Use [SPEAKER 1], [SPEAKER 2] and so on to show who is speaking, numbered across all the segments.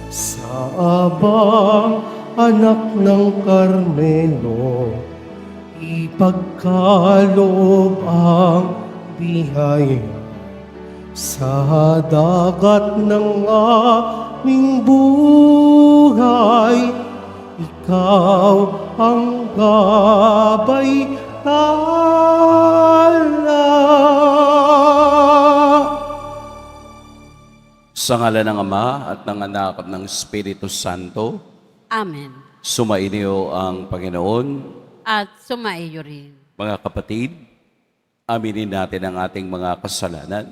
[SPEAKER 1] Sa abang anak ng Carmelo, ipagkaloob ang biyaya sa dagat ng aming buhay. Ikaw ang gabay tala.
[SPEAKER 2] Sa ngalan ng Ama at ng Anak at ng Espiritu Santo,
[SPEAKER 3] Amen.
[SPEAKER 2] sumainyo ang Panginoon.
[SPEAKER 3] At sumaiyo rin.
[SPEAKER 2] Mga kapatid, aminin natin ang ating mga kasalanan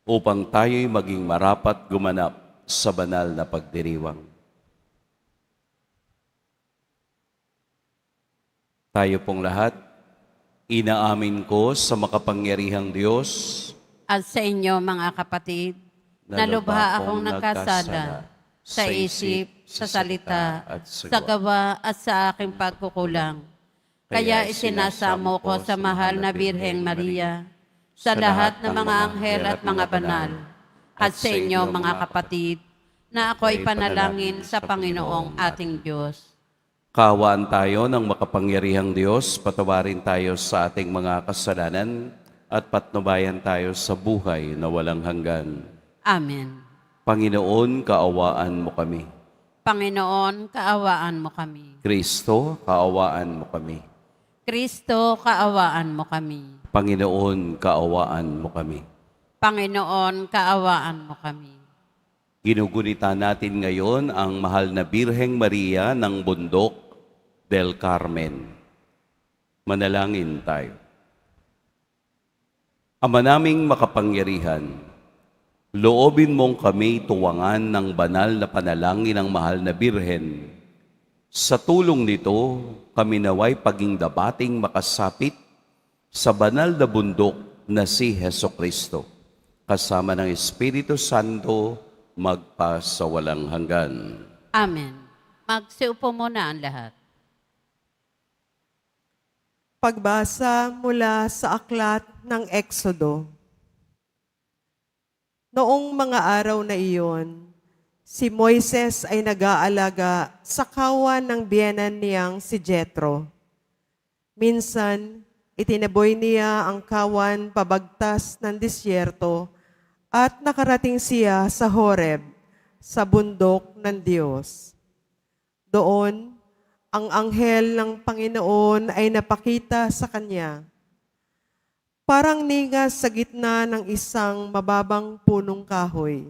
[SPEAKER 2] upang tayo'y maging marapat gumanap sa banal na pagdiriwang. Tayo pong lahat, inaamin ko sa makapangyarihang Diyos
[SPEAKER 3] At sa inyo mga kapatid, na lubha akong nagkasala sa isip, sa salita, sa gawa at sa aking pagkukulang. Kaya isinasamo ko sa mahal na Birheng Maria, sa lahat ng mga anghel at mga banal, at sa inyo mga kapatid, na ako'y panalangin sa Panginoong ating Diyos.
[SPEAKER 2] Kaawaan tayo ng makapangyarihang Diyos, patawarin tayo sa ating mga kasalanan at patnubayan tayo sa buhay na walang hanggan.
[SPEAKER 3] Amen.
[SPEAKER 2] Panginoon, kaawaan mo kami.
[SPEAKER 3] Panginoon, kaawaan mo kami.
[SPEAKER 2] Kristo, kaawaan mo kami.
[SPEAKER 3] Kristo, kaawaan mo kami.
[SPEAKER 2] Panginoon, kaawaan mo kami.
[SPEAKER 3] Panginoon, kaawaan mo kami.
[SPEAKER 2] Ginugunita natin ngayon ang mahal na Birheng Maria ng Bundok del Carmen. Manalangin tayo. Ama naming makapangyarihan, loobin mong kami tuwangan ng banal na panalangin ng mahal na Birhen. Sa tulong nito, kami naway paging dapating makasapit sa banal na bundok na si Hesukristo, kasama ng Espiritu Santo, magpa sa walang hanggan.
[SPEAKER 3] Amen. Magsiupo muna ang lahat.
[SPEAKER 4] Pagbasa mula sa aklat ng Exodo. Noong mga araw na iyon, si Moises ay nag-aalaga sa kawan ng biyenan niyang si Jethro. Minsan, itinaboy niya ang kawan pabagtas ng disyerto at nakarating siya sa Horeb, sa bundok ng Diyos. Doon, ang anghel ng Panginoon ay napakita sa kanya. Parang ningas sa gitna ng isang mababang punong kahoy.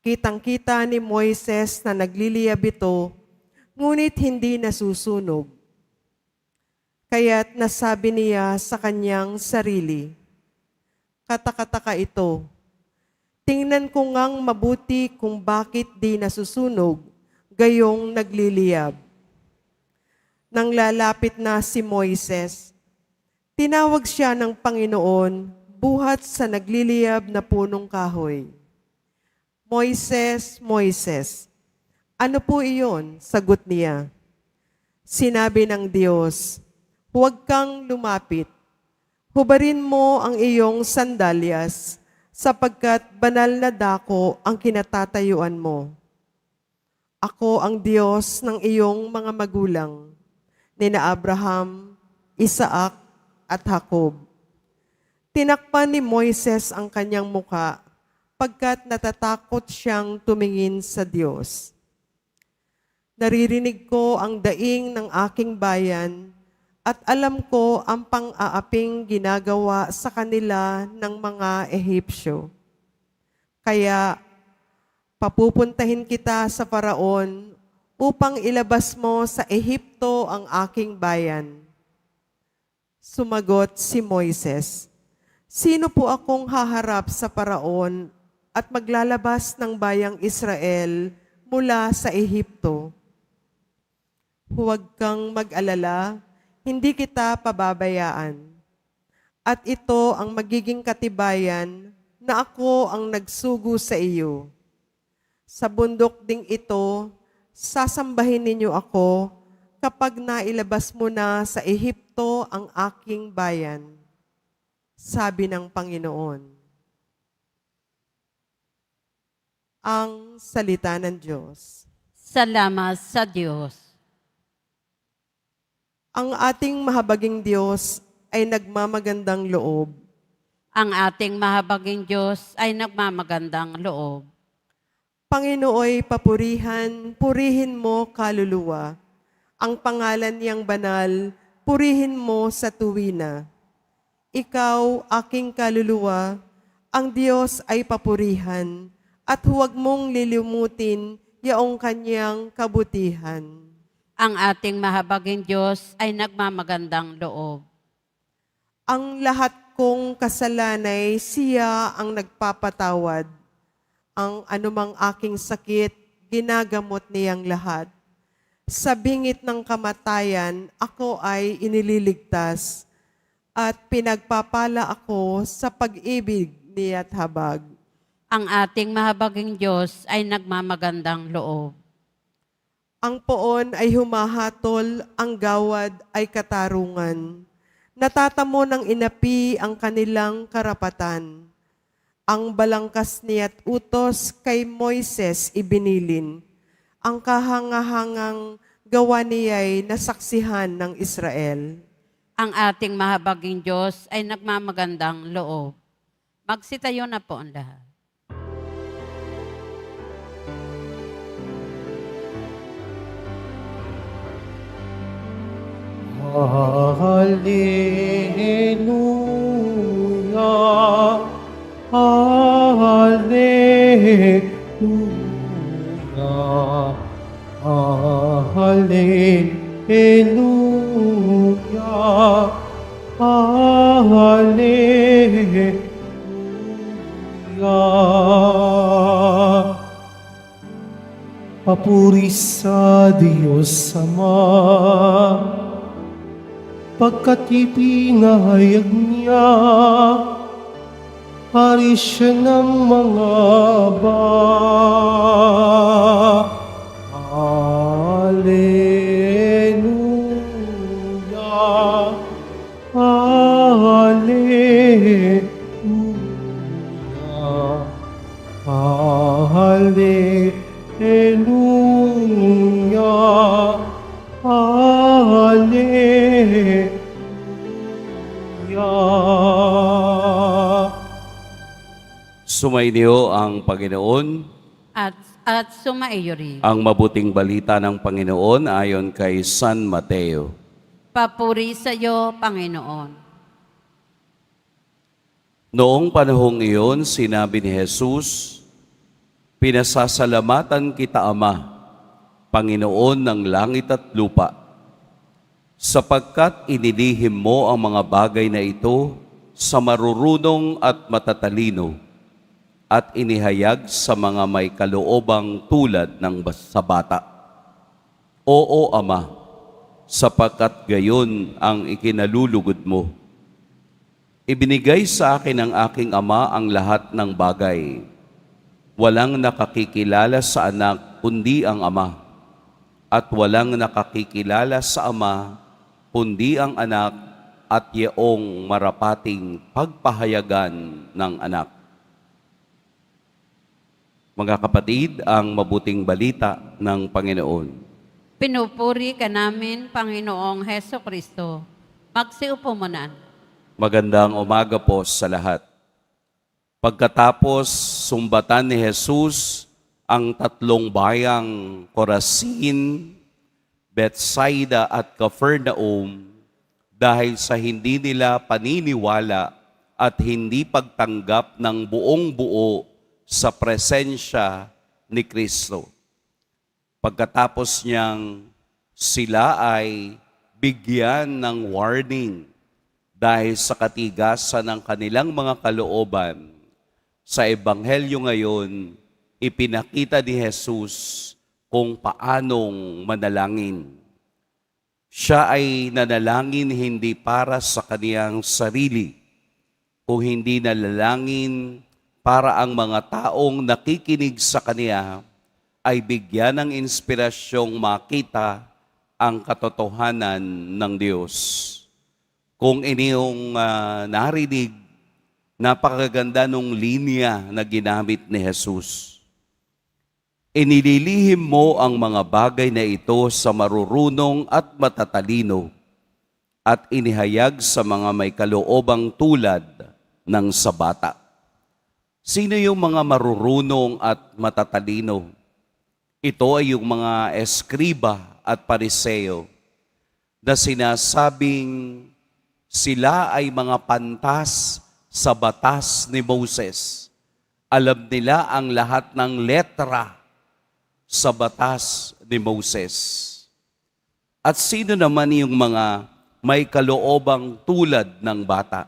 [SPEAKER 4] Kitang-kita ni Moises na nagliliyab ito, ngunit hindi nasusunog. Kaya't nasabi niya sa kanyang sarili, "Katakataka ito. Tingnan ko ngang mabuti kung bakit di nasusunog, gayong nagliliyab." Nang lalapit na si Moises, tinawag siya ng Panginoon buhat sa nagliliyab na punong kahoy. "Moises, Moises, ano po iyon?" Sagot niya. Sinabi ng Diyos, "Huwag kang lumapit. Hubarin mo ang iyong sandalyas, sapagkat banal na dako ang kinatatayuan mo. Ako ang Diyos ng iyong mga magulang, nina Abraham, Isaac, at Jacob." Tinakpan ni Moises ang kanyang muka pagkat natatakot siyang tumingin sa Diyos. "Naririnig ko ang daing ng aking bayan at alam ko ang pang-aaping ginagawa sa kanila ng mga Ehipsyo. Kaya papupuntahin kita sa Paraon upang ilabas mo sa Ehipto ang aking bayan." Sumagot si Moises, "Sino po akong haharap sa Paraon at maglalabas ng bayang Israel mula sa Ehipto?" "Huwag kang mag-alala, hindi kita pababayaan. At ito ang magiging katibayan na ako ang nagsugo sa iyo. Sa bundok ding ito, sasambahin ninyo ako kapag nailabas mo na sa Ehipto ang aking bayan," sabi ng Panginoon. ang salita ng Diyos.
[SPEAKER 3] Salamat sa Diyos.
[SPEAKER 4] Ang ating mahabaging Diyos ay nagmamagandang loob.
[SPEAKER 3] Ang ating mahabaging Diyos ay nagmamagandang loob.
[SPEAKER 4] Panginooy papurihan, purihin mo kaluluwa. Ang pangalan niyang banal, purihin mo sa tuwina. Ikaw, aking kaluluwa, ang Diyos ay papurihan, at huwag mong lilimutin yaong kanyang kabutihan.
[SPEAKER 3] Ang ating mahabaging Diyos ay nagmamagandang loob.
[SPEAKER 4] Ang lahat kong kasalanay, siya ang nagpapatawad. Ang anumang aking sakit, ginagamot niyang lahat. Sa bingit ng kamatayan, ako ay inililigtas at pinagpapala ako sa pag-ibig niya't habag.
[SPEAKER 3] Ang ating mahabaging Diyos ay nagmamagandang loob.
[SPEAKER 4] Ang poon ay humahatol, ang gawad ay katarungan. Natatamo ng inapi ang kanilang karapatan. Ang balangkas niya't utos kay Moises ibinilin. Ang kahangahangang gawa niya'y nasaksihan ng Israel.
[SPEAKER 3] Ang ating mahabaging Diyos ay nagmamagandang loob. Magsitayo na po ang lahat.
[SPEAKER 1] Hallelujah, Hallelujah, Hallelujah, Hallelujah. Papuri sa Diyos Ama, pagkat ipinahayag niya, hari siya ng mga Hallelujah, Hallelujah, Hallelujah, Hallelujah.
[SPEAKER 2] Sumainyo ang Panginoon.
[SPEAKER 3] At sumaiyo rin.
[SPEAKER 2] Ang mabuting balita ng Panginoon ayon kay San Mateo.
[SPEAKER 3] Papuri sa iyo, Panginoon.
[SPEAKER 2] Noong panahong iyon, sinabi ni Jesus, "Pinasasalamatan kita, Ama, Panginoon ng langit at lupa, sapagkat inilihim mo ang mga bagay na ito sa marurunong at matatalino, at inihayag sa mga may kaloobang tulad ng sa bata. Oo, Ama, sapagkat gayon ang ikinalulugod mo. Ibinigay sa akin ng aking Ama ang lahat ng bagay. Walang nakakikilala sa anak kundi ang Ama, at walang nakakikilala sa Ama kundi ang anak at yaong marapating pagpahayagan ng anak." Mga kapatid, ang mabuting balita ng Panginoon.
[SPEAKER 3] Pinupuri ka namin, Panginoong Heso Kristo. Magsiupo muna.
[SPEAKER 2] Magandang umaga po sa lahat. Pagkatapos sumbatan ni Jesus ang tatlong bayang Corazin, Bethsaida at Capernaum dahil sa hindi nila paniniwala at hindi pagtanggap ng buong buo sa presensya ni Kristo. Pagkatapos niyang sila ay bigyan ng warning dahil sa katigasan ng kanilang mga kalooban, sa Ebanghelyo ngayon, ipinakita ni Jesus kung paanong manalangin. Siya ay nanalangin hindi para sa kaniyang sarili, kung hindi nanalangin para ang mga taong nakikinig sa Kaniya ay bigyan ng inspirasyong makita ang katotohanan ng Diyos. Kung inyong narinig, napakaganda nung linya na ginamit ni Jesus. Inililihim mo ang mga bagay na ito sa marurunong at matatalino at inihayag sa mga may kaloobang tulad ng sa bata. Sino yung mga marurunong at matatalino? Ito ay yung mga eskriba at pariseo na sinasabing sila ay mga pantas sa batas ni Moses. Alam nila ang lahat ng letra sa batas ni Moses. At sino naman yung mga may kaloobang tulad ng bata?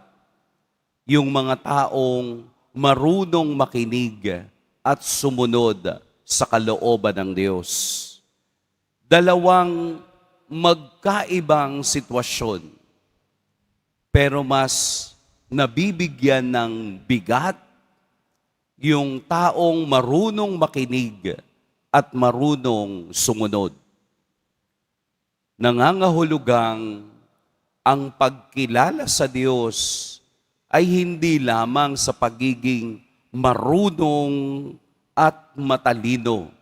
[SPEAKER 2] Yung mga taong marunong makinig at sumunod sa kalooban ng Diyos. Dalawang magkaibang sitwasyon, pero mas nabibigyan ng bigat yung taong marunong makinig at marunong sumunod. Nangangahulugang ang pagkilala sa Diyos ay hindi lamang sa pagiging marunong at matalino.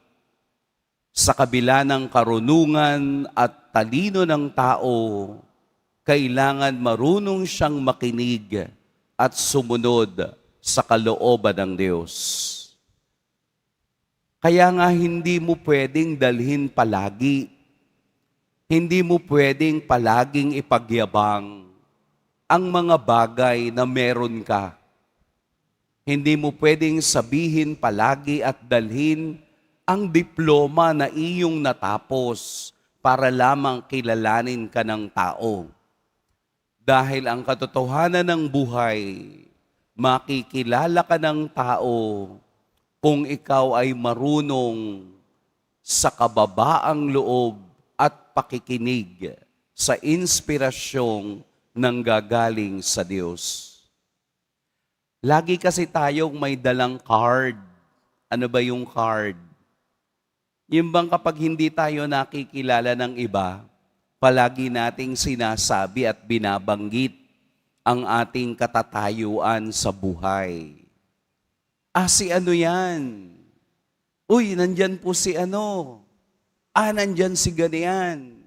[SPEAKER 2] Sa kabila ng karunungan at talino ng tao, kailangan marunong siyang makinig at sumunod sa kalooban ng Diyos. Kaya nga hindi mo pwedeng dalhin palagi, hindi mo pwedeng palaging ipagyabang ang mga bagay na meron ka. Hindi mo pwedeng sabihin palagi at dalhin ang diploma na iyong natapos para lamang kilalanin ka ng tao. Dahil ang katotohanan ng buhay, makikilala ka ng tao kung ikaw ay marunong sa kababaang loob at pakikinig sa inspirasyong nanggagaling sa Diyos. Lagi kasi tayong may dalang card. Ano ba yung card? Yung bang kapag hindi tayo nakikilala ng iba, palagi nating sinasabi at binabanggit ang ating katatayuan sa buhay. Si ano yan? Uy, nandyan po si ano. Nandyan si ganyan.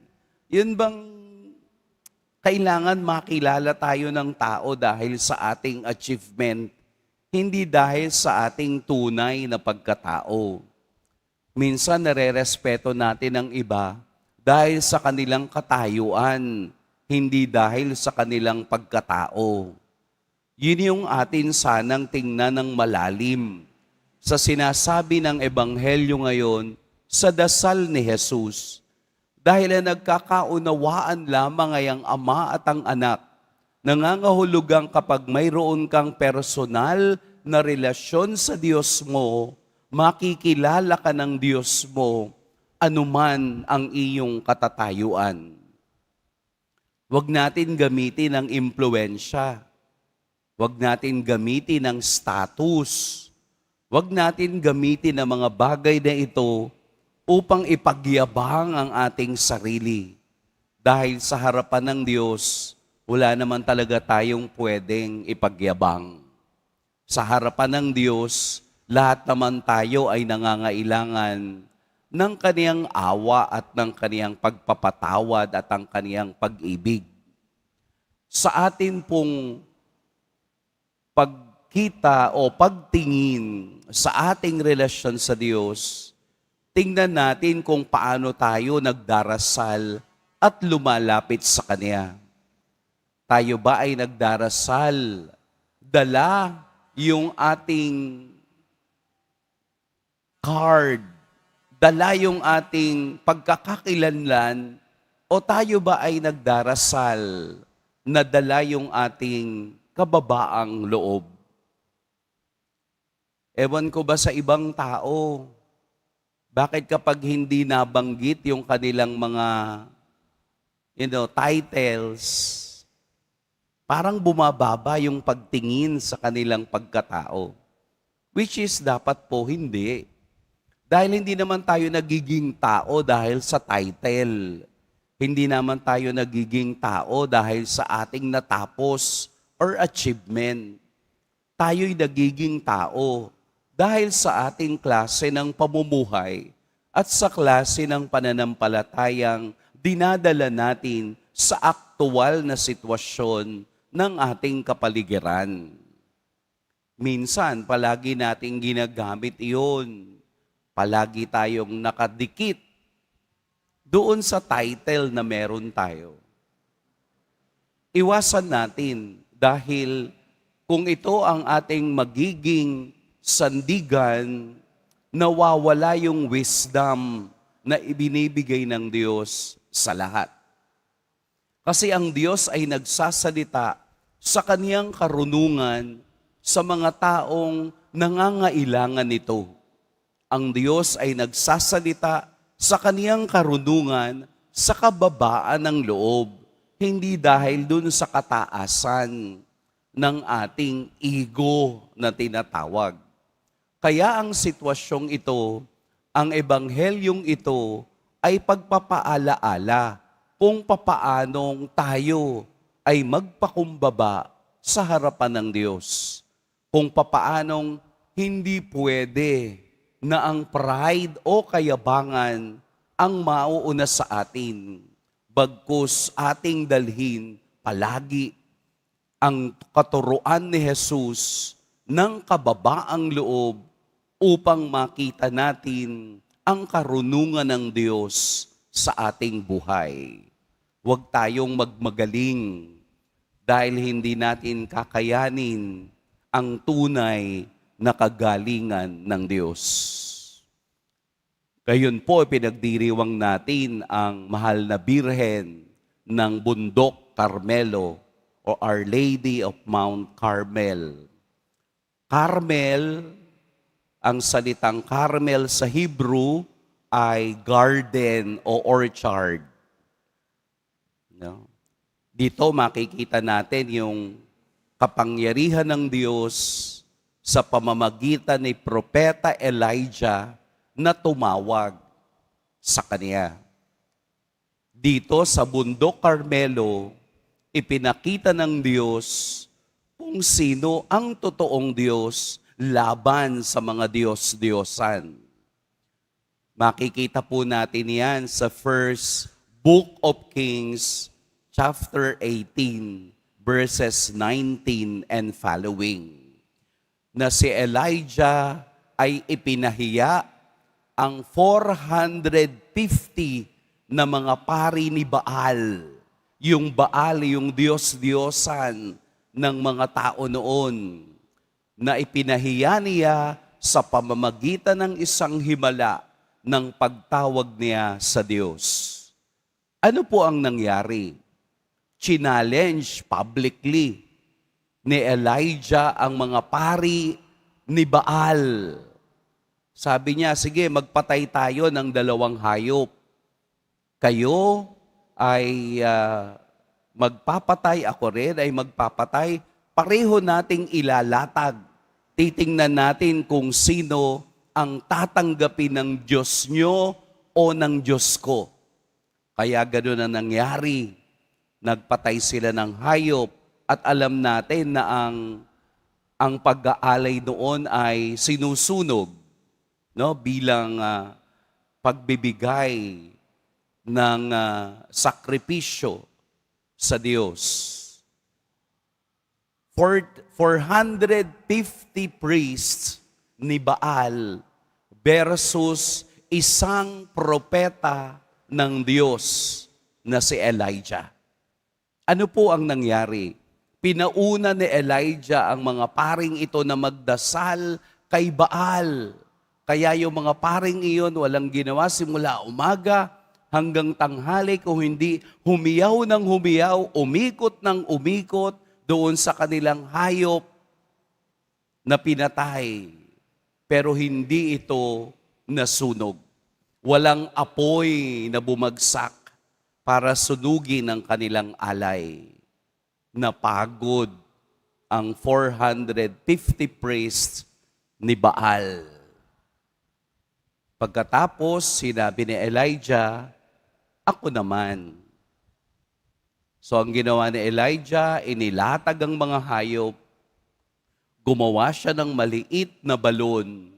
[SPEAKER 2] Yun bang kailangan makilala tayo ng tao dahil sa ating achievement, hindi dahil sa ating tunay na pagkatao. Minsan nare-respeto natin ang iba dahil sa kanilang katayuan, hindi dahil sa kanilang pagkatao. Yun yung atin sanang tingnan ng malalim sa sinasabi ng Ebanghelyo ngayon sa dasal ni Jesus. Dahil na nagkakaunawaan lamang ay ang ama at ang anak, nangangahulugang kapag mayroon kang personal na relasyon sa Diyos mo, makikilala ka ng Diyos mo, anuman ang iyong katatayuan. Huwag natin gamitin ang impluensya. Huwag natin gamitin ang status. Huwag natin gamitin ang mga bagay na ito upang ipagyabang ang ating sarili. Dahil sa harapan ng Diyos, wala naman talaga tayong pwedeng ipagyabang. Sa harapan ng Diyos, lahat naman tayo ay nangangailangan ng kaniyang awa at ng kaniyang pagpapatawad at ang kaniyang pag-ibig. Sa atin pong pagkita o pagtingin sa ating relasyon sa Diyos, tingnan natin kung paano tayo nagdarasal at lumalapit sa Kanya. Tayo ba ay nagdarasal? Dala yung ating card, dala yung ating pagkakakilanlan, o tayo ba ay nagdarasal na dala yung ating kababaang loob? Ewan ko ba sa ibang tao, bakit kapag hindi nabanggit yung kanilang mga titles, parang bumababa yung pagtingin sa kanilang pagkatao? Which is dapat po hindi. Dahil hindi naman tayo nagiging tao dahil sa title. Hindi naman tayo nagiging tao dahil sa ating natapos or achievement. Tayo'y nagiging tao dahil sa ating klase ng pamumuhay at sa klase ng pananampalatayang dinadala natin sa aktual na sitwasyon ng ating kapaligiran. Minsan, palagi nating ginagamit iyon. Palagi tayong nakadikit doon sa title na meron tayo. Iwasan natin dahil kung ito ang ating magiging sandigan, nawawala yung wisdom na ibinibigay ng Diyos sa lahat. Kasi ang Diyos ay nagsasalita sa kaniyang karunungan sa mga taong nangangailangan nito. Ang Diyos ay nagsasalita sa kaniyang karunungan sa kababaan ng loob, hindi dahil dun sa kataasan ng ating ego na tinatawag. Kaya ang sitwasyong ito, ang ebanghelyong ito, ay pagpapaalaala kung papaanong tayo ay magpakumbaba sa harapan ng Diyos. Kung papaanong hindi pwede na ang pride o kayabangan ang mauuna sa atin. Bagkus ating dalhin palagi ang katuruan ni Jesus ng kababaang loob upang makita natin ang karunungan ng Diyos sa ating buhay. Huwag tayong magmagaling dahil hindi natin kakayanin ang tunay na kagalingan ng Diyos. Gayon po, pinagdiriwang natin ang mahal na Birhen ng Bundok Carmelo o Our Lady of Mount Carmel. Carmel, ang salitang Carmel sa Hebrew ay garden o orchard. No? Dito makikita natin yung kapangyarihan ng Diyos sa pamamagitan ni Propeta Elijah na tumawag sa kaniya. Dito sa Bundok Carmelo, ipinakita ng Diyos kung sino ang totoong Diyos laban sa mga Diyos-Diyosan. Makikita po natin yan sa First Book of Kings, chapter 18, verses 19 and following, na si Elijah ay ipinahiya ang 450 na mga pari ni Baal. Yung Baal, yung Diyos-Diyosan ng mga tao noon, na ipinahiya niya sa pamamagitan ng isang himala ng pagtawag niya sa Diyos. Ano po ang nangyari? Challenge publicly ni Elijah ang mga pari ni Baal. Sabi niya, sige, magpatay tayo ng 2 hayop. Kayo ay magpapatay, ako rin ay magpapatay. Pareho nating ilalatag. Titingnan natin kung sino ang tatanggapin ng Diyos nyo o ng Diyos ko. Kaya gano'n na nangyari. Nagpatay sila ng hayop at alam natin na ang pag-aalay noon ay sinusunog, no, bilang pagbibigay ng sakripisyo sa Diyos. 450 priests ni Baal versus isang propeta ng Diyos na si Elijah. Ano po ang nangyari? Pinauna ni Elijah ang mga paring ito na magdasal kay Baal. Kaya yung mga paring iyon walang ginawa simula umaga hanggang tanghali, kung hindi humiyaw ng humiyaw, umikot ng umikot doon sa kanilang hayop na pinatay. Pero hindi ito nasunog. Walang apoy na bumagsak para sunugin ang kanilang alay. Napagod ang 450 priests ni Baal. Pagkatapos, sinabi ni Elijah, ako naman. So ang ginawa ni Elijah, inilatag ang mga hayop, Gumawa siya ng maliit na balon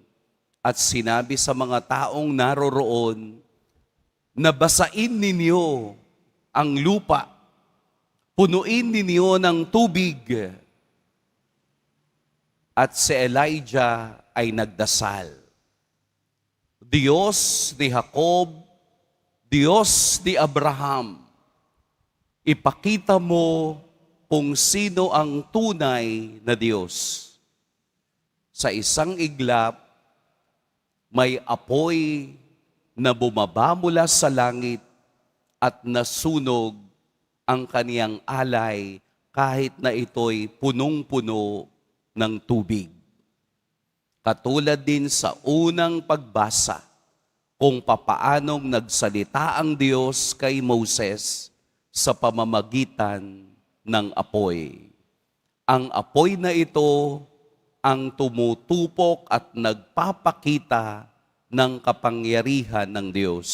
[SPEAKER 2] at sinabi sa mga taong naroroon na basain ninyo ang lupa, punuin ninyo ng tubig. At si Elijah ay nagdasal. Diyos ni Jacob, Diyos ni Abraham, ipakita mo kung sino ang tunay na Diyos. Sa isang iglap, may apoy na bumaba mula sa langit at nasunog ang kaniyang alay kahit na ito'y punong-puno ng tubig. Katulad din sa unang pagbasa kung papaanong nagsalita ang Diyos kay Moses sa pamamagitan ng apoy. Ang apoy na ito ang tumutupok at nagpapakita ng kapangyarihan ng Diyos.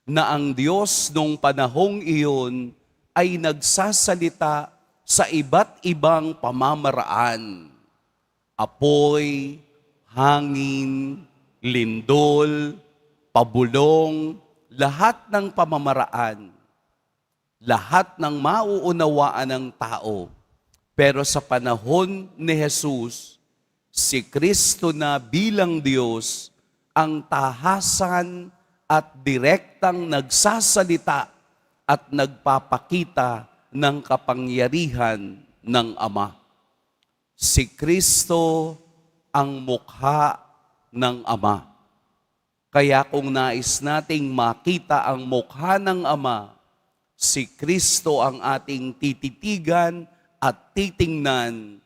[SPEAKER 2] Na ang Diyos nung panahong iyon ay nagsasalita sa iba't ibang pamamaraan. Apoy, hangin, lindol, pabulong, lahat ng pamamaraan, lahat ng mauunawaan ng tao. Pero sa panahon ni Jesus, si Kristo na bilang Diyos, ang tahasan at direktang nagsasalita at nagpapakita ng kapangyarihan ng Ama. Si Kristo ang mukha ng Ama. Kaya kung nais nating makita ang mukha ng Ama, si Kristo ang ating tititigan at titingnan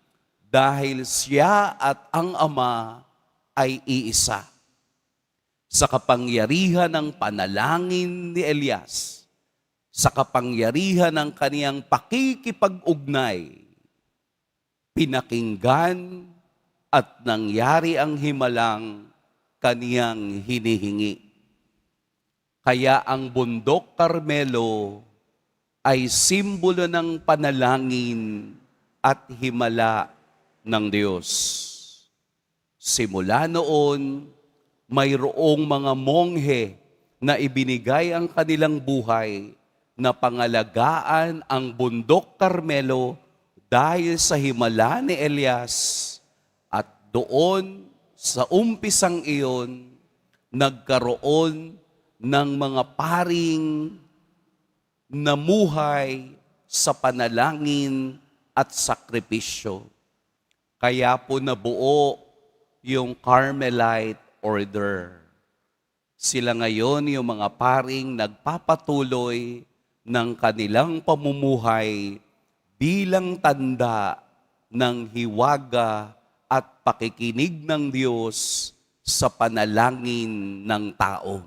[SPEAKER 2] dahil siya at ang Ama ay iisa. Sa kapangyarihan ng panalangin ni Elias, sa kapangyarihan ng kaniyang pakikipag-ugnay, pinakinggan at nangyari ang himalang kaniyang hinihingi. Kaya ang bundok Carmelo ay simbolo ng panalangin at himala ng Diyos. Simula noon, mayroong mga monghe na ibinigay ang kanilang buhay na pangalagaan ang bundok Carmelo dahil sa himala ni Elias. At doon, sa umpisang iyon, nagkaroon ng mga paring namuhay sa panalangin at sakripisyo. Kaya po nabuo yung Carmelite Order. Sila ngayon yung mga paring nagpapatuloy ng kanilang pamumuhay bilang tanda ng hiwaga at pakikinig ng Diyos sa panalangin ng tao.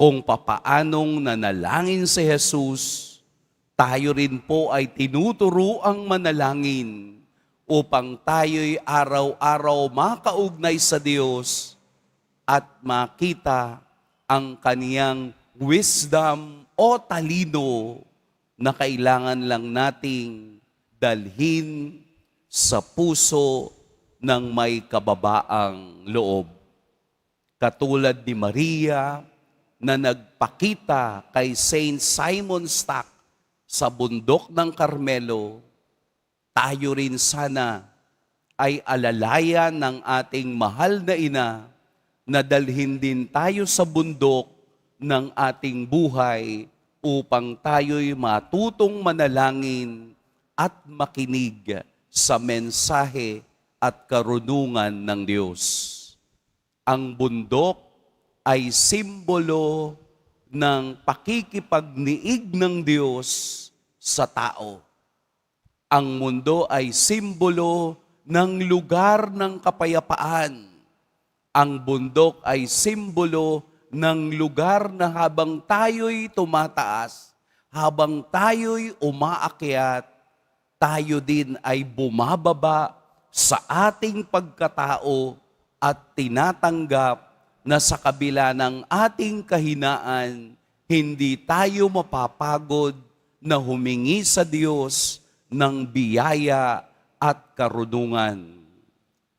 [SPEAKER 2] Kung papaanong nanalangin si Jesus, tayo rin po ay tinuturuang manalangin upang tayo'y araw-araw makaugnay sa Diyos at makita ang kaniyang wisdom o talino na kailangan lang nating dalhin sa puso ng may kababaang loob. Katulad ni Maria na nagpakita kay Saint Simon Stock sa bundok ng Carmelo, tayo rin sana ay alalayan ng ating mahal na ina na dalhin din tayo sa bundok ng ating buhay upang tayo'y matutong manalangin at makinig sa mensahe at karunungan ng Diyos. Ang bundok ay simbolo ng pakikipagniig ng Diyos sa tao. Ang mundo ay simbolo ng lugar ng kapayapaan. Ang bundok ay simbolo ng lugar na habang tayo'y tumataas, habang tayo'y umaakyat, tayo din ay bumababa sa ating pagkatao at tinatanggap na sa kabila ng ating kahinaan, hindi tayo mapapagod na humingi sa Diyos ng biyaya at karunungan.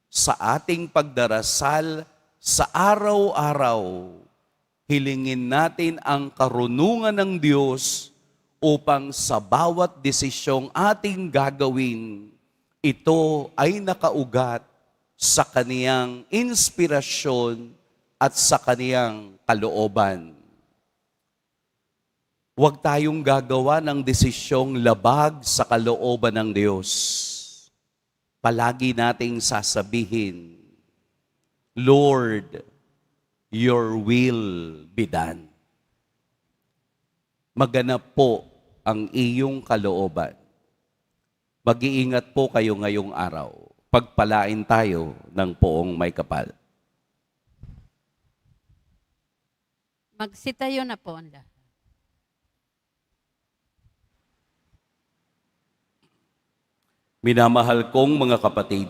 [SPEAKER 2] Sa ating pagdarasal sa araw-araw, hilingin natin ang karunungan ng Diyos upang sa bawat desisyong ating gagawin, ito ay nakaugat sa kaniyang inspirasyon at sa kaniyang kalooban. Huwag tayong gagawa ng desisyong labag sa kalooban ng Diyos. Palagi nating sasabihin, Lord, your will be done. Maganap po ang iyong kalooban. Mag-iingat po kayo ngayong araw. Pagpalain tayo ng poong may kapal.
[SPEAKER 3] Magsitayo na po ang lahat.
[SPEAKER 2] Minamahal kong mga kapatid,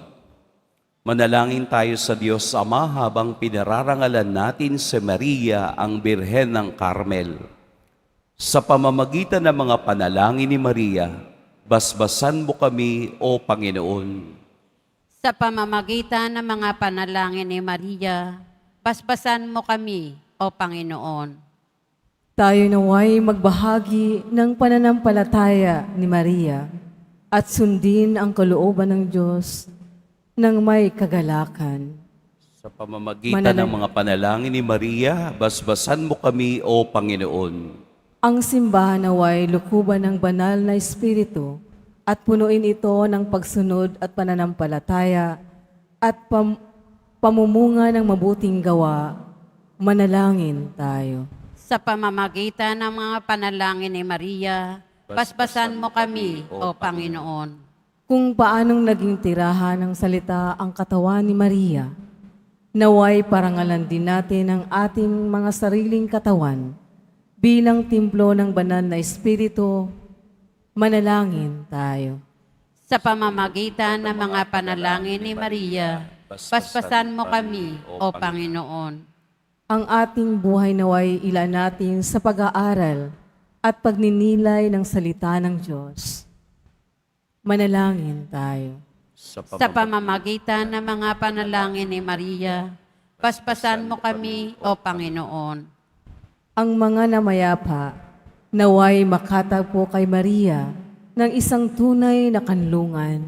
[SPEAKER 2] manalangin tayo sa Diyos Ama habang pinararangalan natin si Maria, ang Birhen ng Carmel. Sa pamamagitan ng mga panalangin ni Maria, basbasan mo kami, O Panginoon.
[SPEAKER 3] Sa pamamagitan ng mga panalangin ni Maria, basbasan mo kami, O Panginoon.
[SPEAKER 5] Tayo naway magbahagi ng pananampalataya ni Maria at sundin ang kalooban ng Diyos ng may kagalakan.
[SPEAKER 2] Sa pamamagitan ng mga panalangin ni Maria, basbasan mo kami, O Panginoon.
[SPEAKER 5] Ang simbahan naway lukuban ng banal na Espiritu at punuin ito ng pagsunod at pananampalataya at pamumunga ng mabuting gawa. Manalangin tayo.
[SPEAKER 3] Sa pamamagitan ng mga panalangin ni Maria, basbasan mo kami, O Panginoon.
[SPEAKER 5] Kung paanong naging tirahan ng salita ang katawan ni Maria, naway parangalan din natin ang ating mga sariling katawan bilang templo ng banal na Espiritu. Manalangin tayo.
[SPEAKER 3] Sa pamamagitan ng mga panalangin ni Maria, basbasan mo kami, O Panginoon.
[SPEAKER 5] Ang ating buhay naway ilaan natin sa pag-aaral at pagninilay ng salita ng Diyos. Manalangin tayo.
[SPEAKER 3] Sa pamamagitan ng mga panalangin ni Maria, basbasan mo kami, O Panginoon.
[SPEAKER 5] Ang mga namayapa, naway makatagpo kay Maria ng isang tunay na kanlungan.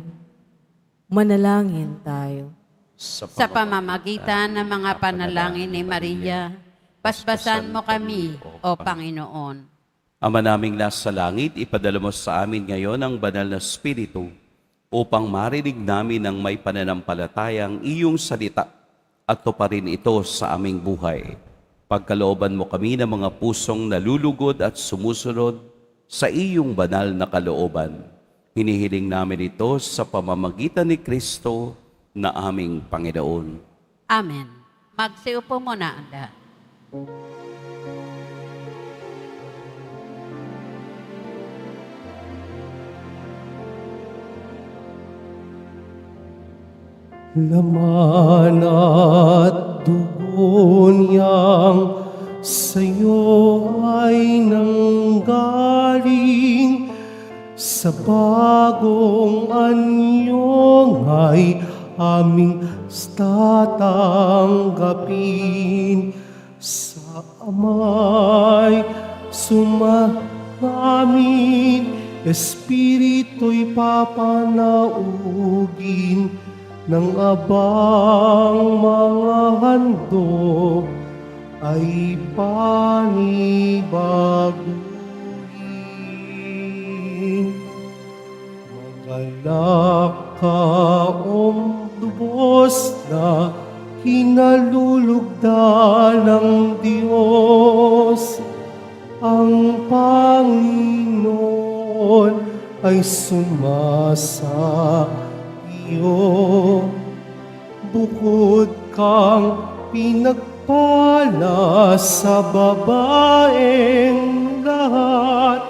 [SPEAKER 5] Manalangin tayo.
[SPEAKER 3] Sa pamamagitan ng mga panalangin ni Maria, basbasan mo kami, O Panginoon.
[SPEAKER 2] Ama naming nasa langit, ipadala mo sa amin ngayon ang banal na Espiritu upang marinig namin ng may pananampalatayang iyong salita at tuparin ito sa aming buhay. Pagkalooban mo kami ng mga pusong nalulugod at sumusunod sa iyong banal na kalooban. Hinihiling namin ito sa pamamagitan ni Kristo na aming Panginoon.
[SPEAKER 3] Amen. Magsiupo muna ang lahat.
[SPEAKER 1] Laman at dugo niyang sa'yo ay nanggaling, sa bagong anyong ay aming tatanggapin. Sa amay sumanamin, Espiritu'y papanaugin, ng abang mga handog ay panibaguhin. Magalak ka, lubos na kinalulugdan ng Diyos. Ang Panginoon ay sumasa iyo. Bukod kang pinagpala sa babaeng lahat,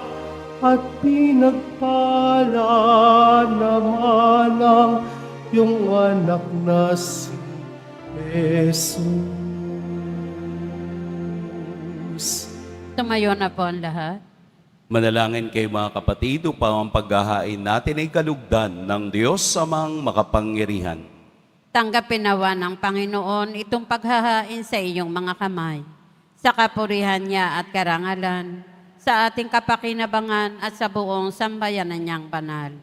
[SPEAKER 1] at pinagpala naman ang iyong anak na si Jesus.
[SPEAKER 3] Tumayo na po ang lahat.
[SPEAKER 2] Manalangin kayo mga kapatid upang ang paghahain natin ay kalugdan ng Diyos amang makapangyarihan.
[SPEAKER 3] Tanggapin nawa ng Panginoon itong paghahain sa iyong mga kamay, sa kapurihan niya at karangalan, sa ating kapakinabangan at sa buong sambayanan niyang banal.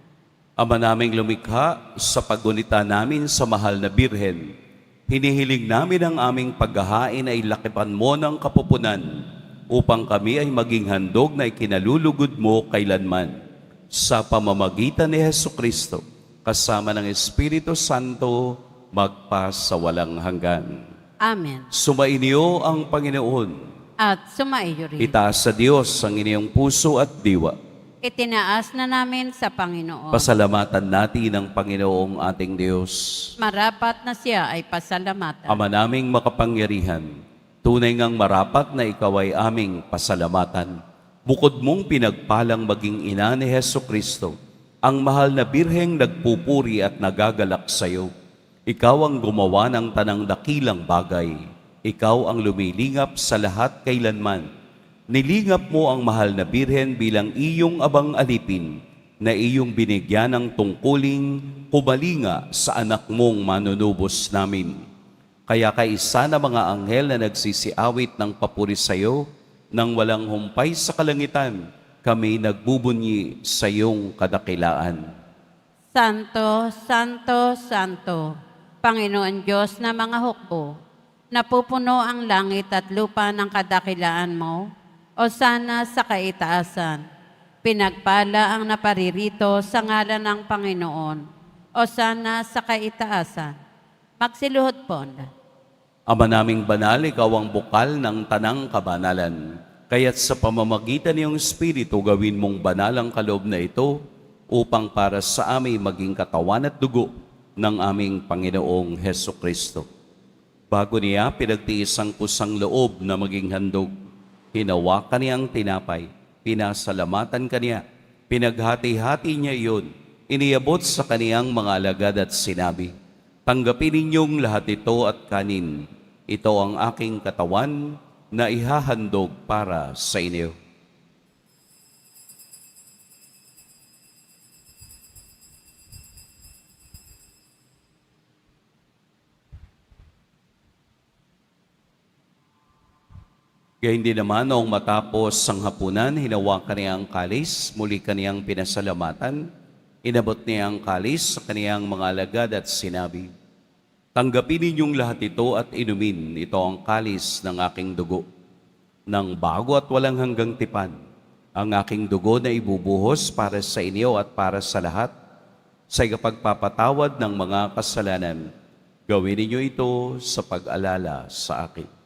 [SPEAKER 2] Ama naming lumikha, sa paggunita namin sa mahal na Birhen, hinihiling namin ang aming paghahain ay lakipan mo ng kapupunan upang kami ay maging handog na ikinalulugod mo kailanman. Sa pamamagitan ni Hesukristo, kasama ng Espiritu Santo, magpa sa walang hanggan.
[SPEAKER 3] Amen.
[SPEAKER 2] Sumainyo ang Panginoon.
[SPEAKER 3] At sumaiyo rin.
[SPEAKER 2] Itaas sa Diyos ang inyong puso at diwa.
[SPEAKER 3] Itinaas na namin sa Panginoon.
[SPEAKER 2] Pasalamatan natin ang Panginoong ating Diyos.
[SPEAKER 3] Marapat na siya ay pasalamatan.
[SPEAKER 2] Ama naming makapangyarihan, tunay ngang marapat na ikaw ay aming pasalamatan. Bukod mong pinagpalang maging ina ni Hesukristo, ang mahal na birheng nagpupuri at nagagalak sa iyo. Ikaw ang gumawa ng tanang dakilang bagay. Ikaw ang lumilingap sa lahat kailanman. Nilingap mo ang mahal na birhen bilang iyong abang alipin na iyong binigyan ng tungkuling kumalinga sa anak mong manunubos namin. Kaya kaisa na mga anghel na nagsisiawit ng papuri sa iyo, nang walang humpay sa kalangitan, kami nagbubunyi sa iyong kadakilaan.
[SPEAKER 3] Santo, Santo, Santo, Panginoon Diyos na mga hukbo, napupuno ang langit at lupa ng kadakilaan mo, o sana sa kaitaasan. Pinagpala ang naparirito sa ngalan ng Panginoon, o sana sa kaitaasan. Magsiluhod po.
[SPEAKER 2] Ama naming banal, ikaw ang bukal ng tanang kabanalan. Kaya't sa pamamagitan ng Espiritu, gawin mong banal ang kaloob na ito upang para sa amin maging katawan at dugo ng aming Panginoong Hesukristo. Bago niya pinagtiis ang kusang loob na maging handog, hinawakan niya ang tinapay, pinasalamatan kaniya, pinaghati-hati niya iyon, iniabot sa kaniyang mga alagad at sinabi, "Tanggapin ninyong lahat ito at kanin. Ito ang aking katawan na ihahandog para sa inyo." Gayun din naman noong matapos ang hapunan, hinawakan niya ang kalis, muli kaniyang pinasalamatan, inabot niya ang kalis sa kaniyang mga alagad at sinabi, "Tanggapin ninyong lahat ito at inumin. Ito ang kalis ng aking dugo, ng bago at walang hanggang tipan, ang aking dugo na ibubuhos para sa inyo at para sa lahat, sa ikapagpapatawad ng mga kasalanan. Gawin ninyo ito sa pag-alala sa akin."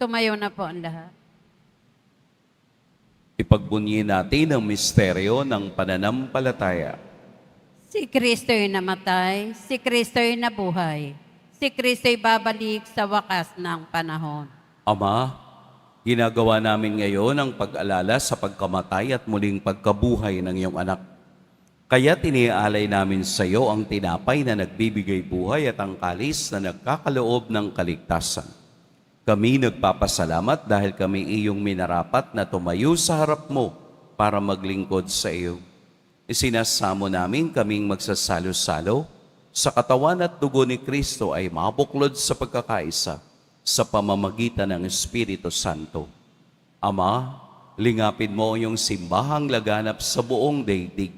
[SPEAKER 3] Tumayo na po ang lahat.
[SPEAKER 2] Ipagbunyi natin ang misteryo ng pananampalataya.
[SPEAKER 3] Si Kristo'y namatay, si Kristo'y nabuhay, si Kristo'y babalik sa wakas ng panahon.
[SPEAKER 2] Ama, ginagawa namin ngayon ang pag-alala sa pagkamatay at muling pagkabuhay ng iyong anak. Kaya tiniaalay namin sa iyo ang tinapay na nagbibigay buhay at ang kalis na nagkakaloob ng kaligtasan. Kami nagpapasalamat dahil kami iyong minarapat na tumayo sa harap mo para maglingkod sa iyo. Isinasamo namin kaming magsasalo-salo sa katawan at dugo ni Kristo ay mabuklod sa pagkakaisa sa pamamagitan ng Espiritu Santo. Ama, lingapin mo ang iyong simbahang laganap sa buong daigdig.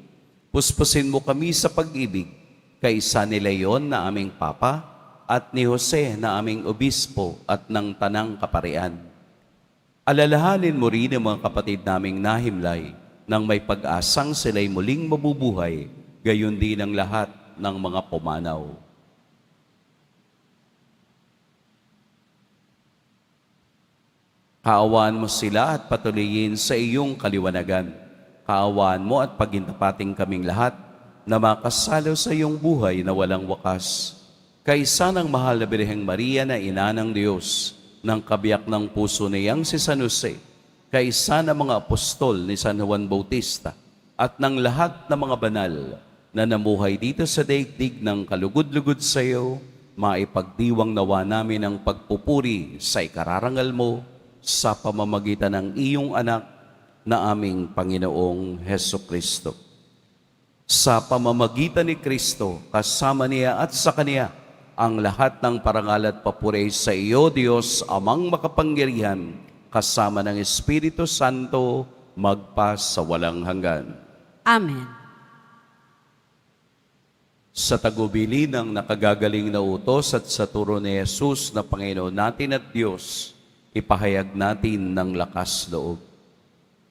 [SPEAKER 2] Puspusin mo kami sa pag-ibig kay San Leon na aming Papa at ni Jose na aming obispo at ng tanang kaparian. Alalahanin mo rin ang mga kapatid naming nahimlay nang may pag-asang sila'y muling mabubuhay, gayon din ang lahat ng mga pumanaw. Kaawaan mo sila at patuloyin sa iyong kaliwanagan. Kaawaan mo at pagintapating kaming lahat na makasalo sa iyong buhay na walang wakas. Kaisa ng mahal na Birheng Maria na ina ng Diyos, ng kabiyak ng puso niyang si San Jose, kaisa ng mga apostol ni San Juan Bautista, at ng lahat ng mga banal na namuhay dito sa daigdig ng kalugod-lugod sa iyo, maipagdiwang nawa namin ang pagpupuri sa ikararangal mo sa pamamagitan ng iyong anak na aming Panginoong Heso Kristo. Sa pamamagitan ni Kristo, kasama niya at sa Kaniya, ang lahat ng parangal at papuri sa iyo, Diyos, Amang makapangyarihan, kasama ng Espiritu Santo, magpa sa walang hanggan.
[SPEAKER 3] Amen.
[SPEAKER 2] Sa tagubili ng nakagagaling na utos at sa turo ni Jesus na Panginoon natin at Diyos, ipahayag natin ng lakas loob.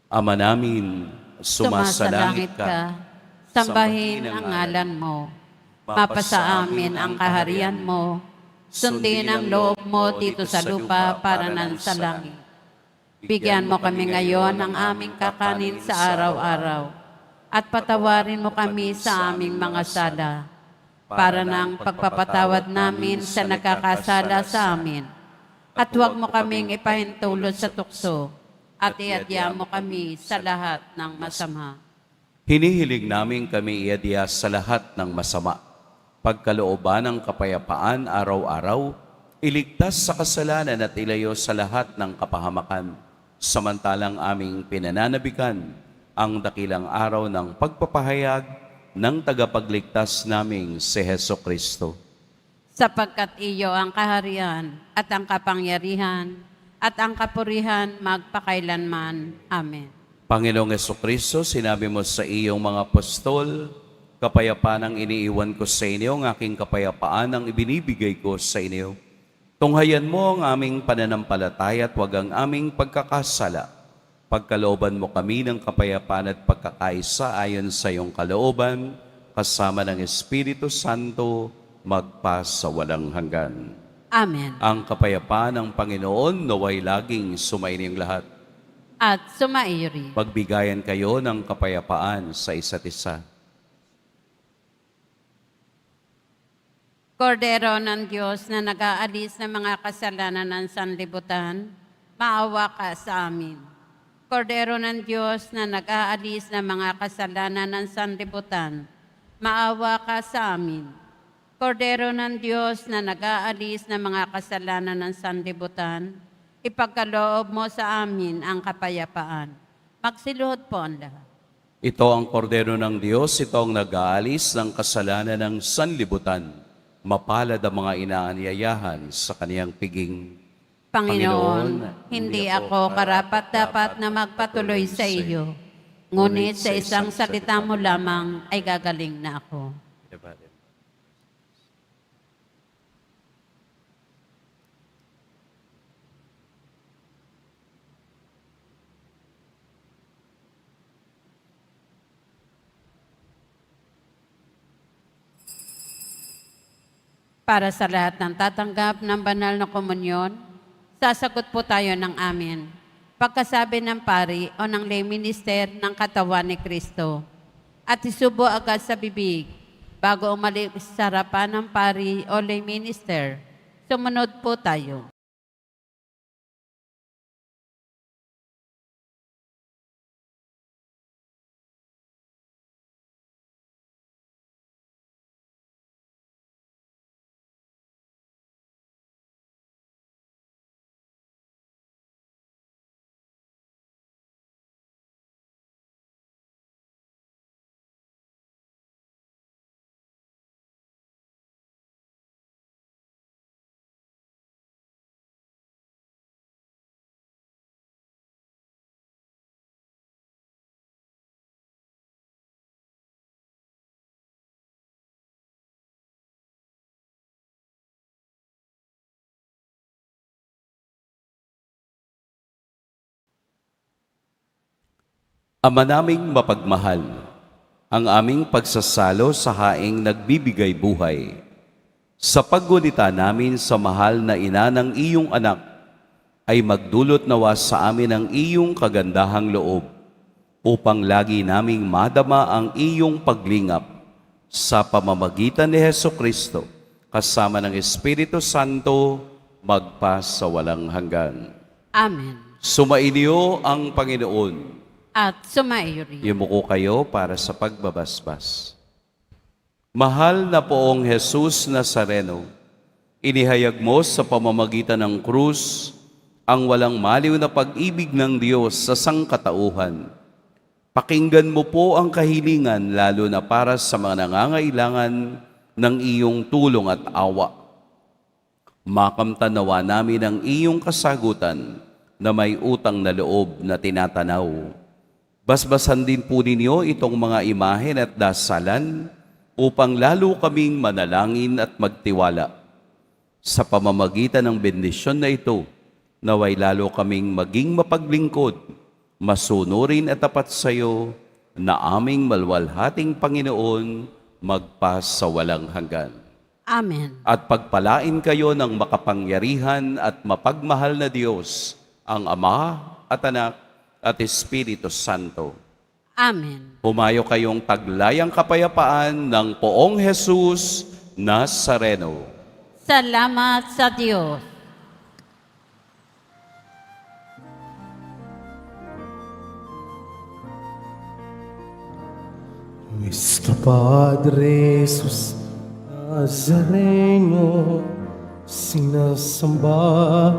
[SPEAKER 2] Ama namin, sumasalangit ka, sambahin ang ngalan mo, mapasa amin ang kaharian mo, sundin ang loob mo dito sa lupa para nan sa langit. Bigyan mo kami ngayon ng aming kakanin sa araw-araw, at patawarin mo kami sa aming mga sala, para ng pagpapatawad namin sa nakakasala sa amin. At huwag mo kaming ipahintulot sa tukso, at iadya mo kami sa lahat ng masama. Hinihiling namin kami iadya sa lahat ng masama. Pagkalooban ng kapayapaan araw-araw, iligtas sa kasalanan at ilayo sa lahat ng kapahamakan. Samantalang aming pinananabikan ang dakilang araw ng pagpapahayag ng tagapagligtas naming si Heso Kristo.
[SPEAKER 3] Sapagkat iyo ang kaharian at ang kapangyarihan at ang kapurihan magpakailanman. Amen.
[SPEAKER 2] Panginoong Heso Kristo, sinabi mo sa iyong mga apostol, kapayapaan ang iniiwan ko sa inyo, ang aking kapayapaan ang ibinibigay ko sa inyo. Tunghayan mo ang aming pananampalataya at huwag ang aming pagkakasala. Pagkalooban mo kami ng kapayapaan at pagkakaisa ayon sa iyong kalooban, kasama ng Espiritu Santo, magpa sa walang hanggan.
[SPEAKER 3] Amen.
[SPEAKER 2] Ang kapayapaan ng Panginoon naway laging sumainiyong lahat.
[SPEAKER 3] At sumaiyo rin.
[SPEAKER 2] Pagbigayan kayo ng kapayapaan sa isa't isa.
[SPEAKER 3] Kordero ng Diyos na nag-aalis ng mga kasalanan ng sanlibutan, maawa ka sa amin. Kordero ng Diyos na nag-aalis ng mga kasalanan ng sanlibutan, maawa ka sa amin. Kordero ng Diyos na nag-aalis ng mga kasalanan ng sanlibutan, ipagkaloob mo sa amin ang kapayapaan. Magsiluhod po ang lahat.
[SPEAKER 2] Ito ang kordero ng Diyos, ito ang nag-aalis ng kasalanan ng sanlibutan. Mapalad ang mga inaanyayahan sa kaniyang piging.
[SPEAKER 3] Panginoon, hindi ako karapat-dapat na magpatuloy sa iyo, ngunit sa isang salita mo lamang ay gagaling na ako. Para sa lahat ng tatanggap ng banal na komunyon, sasagot po tayo ng amin. Pagkasabi ng pari o ng lay minister ng katawan ni Kristo, at isubo agad sa bibig bago umalis sa harapan ng pari o lay minister. Sumunod po tayo.
[SPEAKER 2] Ama naming mapagmahal, ang aming pagsasalo sa haing nagbibigay buhay. Sa paggunita namin sa mahal na ina ng iyong anak, ay magdulot nawa sa amin ang iyong kagandahang loob, upang lagi naming madama ang iyong paglingap sa pamamagitan ni Heso Kristo, kasama ng Espiritu Santo, magpa sa walang hanggan.
[SPEAKER 3] Amen.
[SPEAKER 2] Sumainyo ang Panginoon.
[SPEAKER 3] At sumaiyo rin.
[SPEAKER 2] Yumuko kayo para sa pagbabasbas. Mahal na poong Jesus Nazareno, Inihayag mo sa pamamagitan ng krus ang walang maliw na pag-ibig ng Diyos sa sangkatauhan. Pakinggan mo po ang kahilingan lalo na para sa mga nangangailangan ng iyong tulong at awa. Makamtanawa namin ang iyong kasagutan na may utang na loob na tinatanaw. Basbasan din po ninyo itong mga imahen at dasalan upang lalo kaming manalangin at magtiwala. Sa pamamagitan ng bendisyon na ito, naway lalo kaming maging mapaglingkod, masunurin at tapat sa iyo na aming malwalhating Panginoon magpas sa walang hanggan.
[SPEAKER 3] Amen.
[SPEAKER 2] At pagpalain kayo ng makapangyarihan at mapagmahal na Diyos, ang Ama at Anak at Espiritu Santo.
[SPEAKER 3] Amen.
[SPEAKER 2] Humayo kayong taglayang kapayapaan ng Poong Jesus Nazareno.
[SPEAKER 3] Salamat sa Diyos.
[SPEAKER 1] Nuestro Padre Jesus Nazareno, sinasamba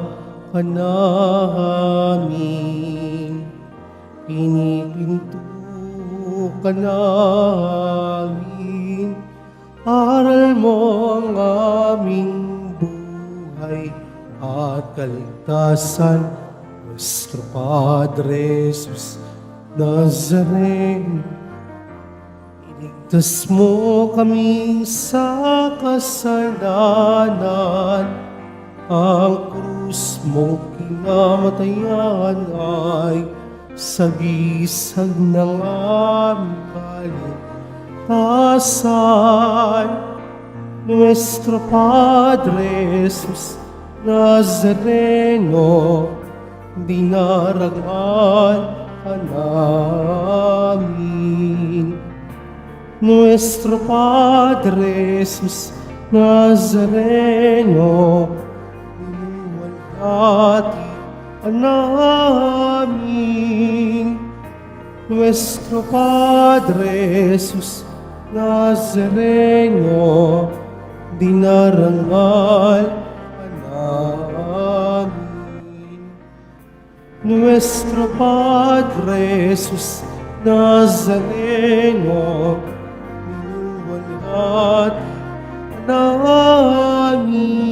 [SPEAKER 1] ka namin, pinipinto ka namin, aral mo ang aming buhay at kaligtasan. Nuestro Padre Jesus Nazareno, iligtas mo kami sa kasalanan. Ang krus mong kinamatayan ay sagisag ng aming kaligtasan. Nuestro Padre Jesus Nazareno, dinarangan ka namin. Nuestro Padre Jesus Nazareno, luwalhati ka namin. Nuestro Padre Jesus Nazareno, dinarangal ka namin. Nuestro Padre Jesus Nazareno, luwalhati ka namin.